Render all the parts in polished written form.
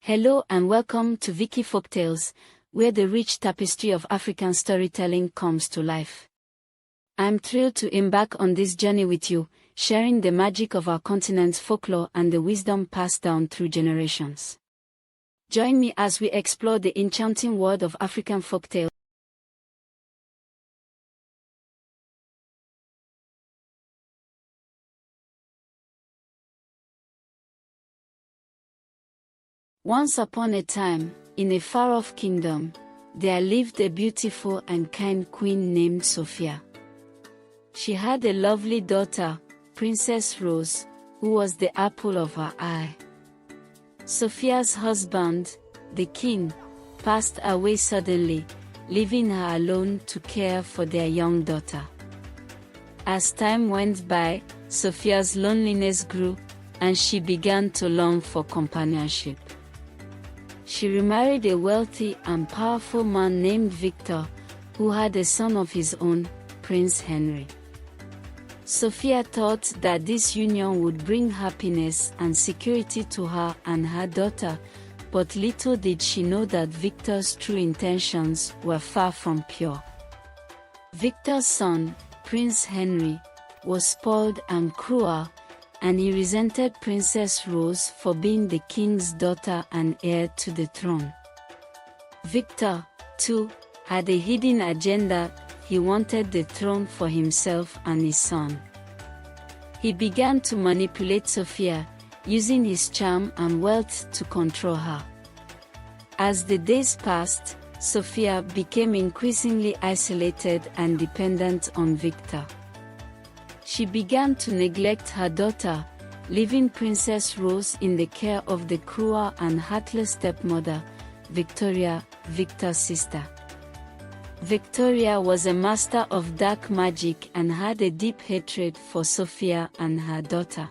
Hello and welcome to Vicky Folktales, where the rich tapestry of African storytelling comes to life. I'm thrilled to embark on this journey with you, sharing the magic of our continent's folklore and the wisdom passed down through generations. Join me as we explore the enchanting world of African folktales. Once upon a time, in a far-off kingdom, there lived a beautiful and kind queen named Sophia. She had a lovely daughter, Princess Rose, who was the apple of her eye. Sophia's husband, the king, passed away suddenly, leaving her alone to care for their young daughter. As time went by, Sophia's loneliness grew, and she began to long for companionship. She remarried a wealthy and powerful man named Victor, who had a son of his own, Prince Henry. Sophia thought that this union would bring happiness and security to her and her daughter, but little did she know that Victor's true intentions were far from pure. Victor's son, Prince Henry, was spoiled and cruel, and he resented Princess Rose for being the king's daughter and heir to the throne. Victor, too, had a hidden agenda. He wanted the throne for himself and his son. He began to manipulate Sophia, using his charm and wealth to control her. As the days passed, Sophia became increasingly isolated and dependent on Victor. She began to neglect her daughter, leaving Princess Rose in the care of the cruel and heartless stepmother, Victoria, Victor's sister. Victoria was a master of dark magic and had a deep hatred for Sophia and her daughter.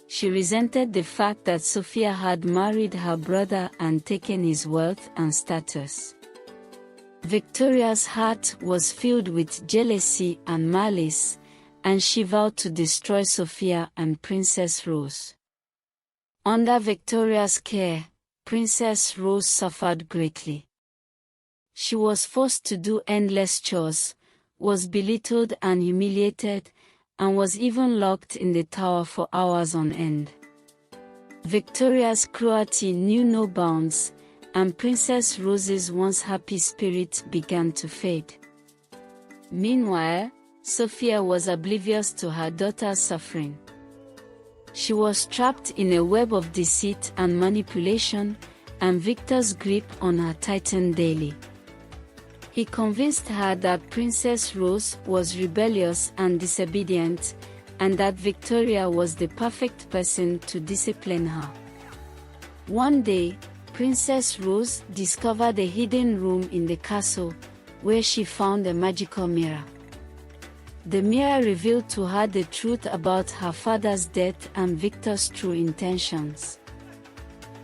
She resented the fact that Sophia had married her brother and taken his wealth and status. Victoria's heart was filled with jealousy and malice, and she vowed to destroy Sophia and Princess Rose. Under Victoria's care, Princess Rose suffered greatly. She was forced to do endless chores, was belittled and humiliated, and was even locked in the tower for hours on end. Victoria's cruelty knew no bounds, and Princess Rose's once happy spirit began to fade. Meanwhile, Sophia was oblivious to her daughter's suffering. She was trapped in a web of deceit and manipulation, and Victor's grip on her tightened daily. He convinced her that Princess Rose was rebellious and disobedient, and that Victoria was the perfect person to discipline her. One day, Princess Rose discovered a hidden room in the castle, where she found a magical mirror. The mirror revealed to her the truth about her father's death and Victor's true intentions.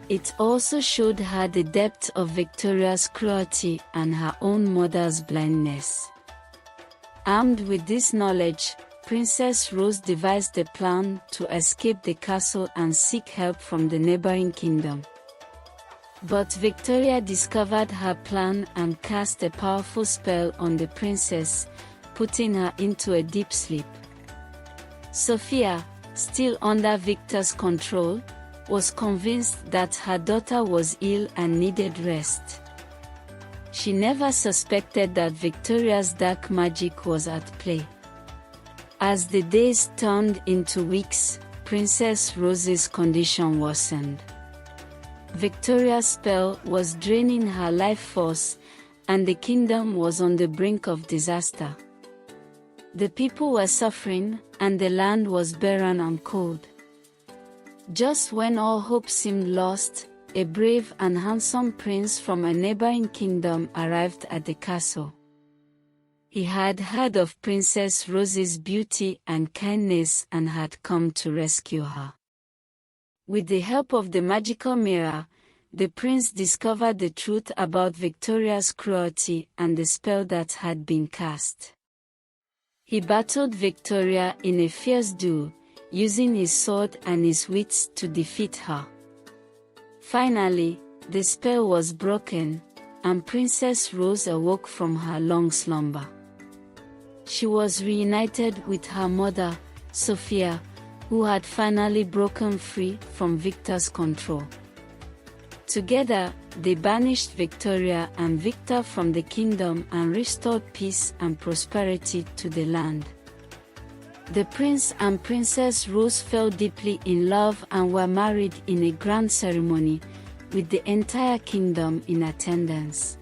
It also showed her the depth of Victoria's cruelty and her own mother's blindness. Armed with this knowledge, Princess Rose devised a plan to escape the castle and seek help from the neighboring kingdom. But Victoria discovered her plan and cast a powerful spell on the princess, putting her into a deep sleep. Sophia, still under Victor's control, was convinced that her daughter was ill and needed rest. She never suspected that Victoria's dark magic was at play. As the days turned into weeks, Princess Rose's condition worsened. Victoria's spell was draining her life force, and the kingdom was on the brink of disaster. The people were suffering, and the land was barren and cold. Just when all hope seemed lost, a brave and handsome prince from a neighboring kingdom arrived at the castle. He had heard of Princess Rose's beauty and kindness and had come to rescue her. With the help of the magical mirror, the prince discovered the truth about Victoria's cruelty and the spell that had been cast. He battled Victoria in a fierce duel, using his sword and his wits to defeat her. Finally, the spell was broken, and Princess Rose awoke from her long slumber. She was reunited with her mother, Sophia, who had finally broken free from Victor's control. Together, they banished Victoria and Victor from the kingdom and restored peace and prosperity to the land. The prince and princess Rose fell deeply in love and were married in a grand ceremony, with the entire kingdom in attendance.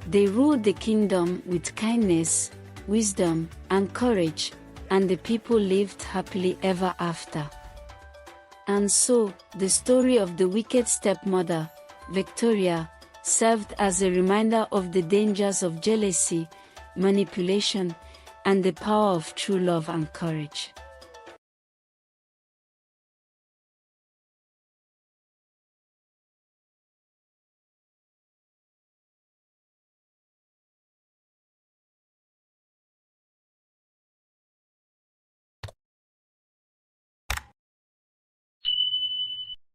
They ruled the kingdom with kindness, wisdom, and courage, and the people lived happily ever after. And so, the story of the wicked stepmother, Victoria, served as a reminder of the dangers of jealousy, manipulation, and the power of true love and courage.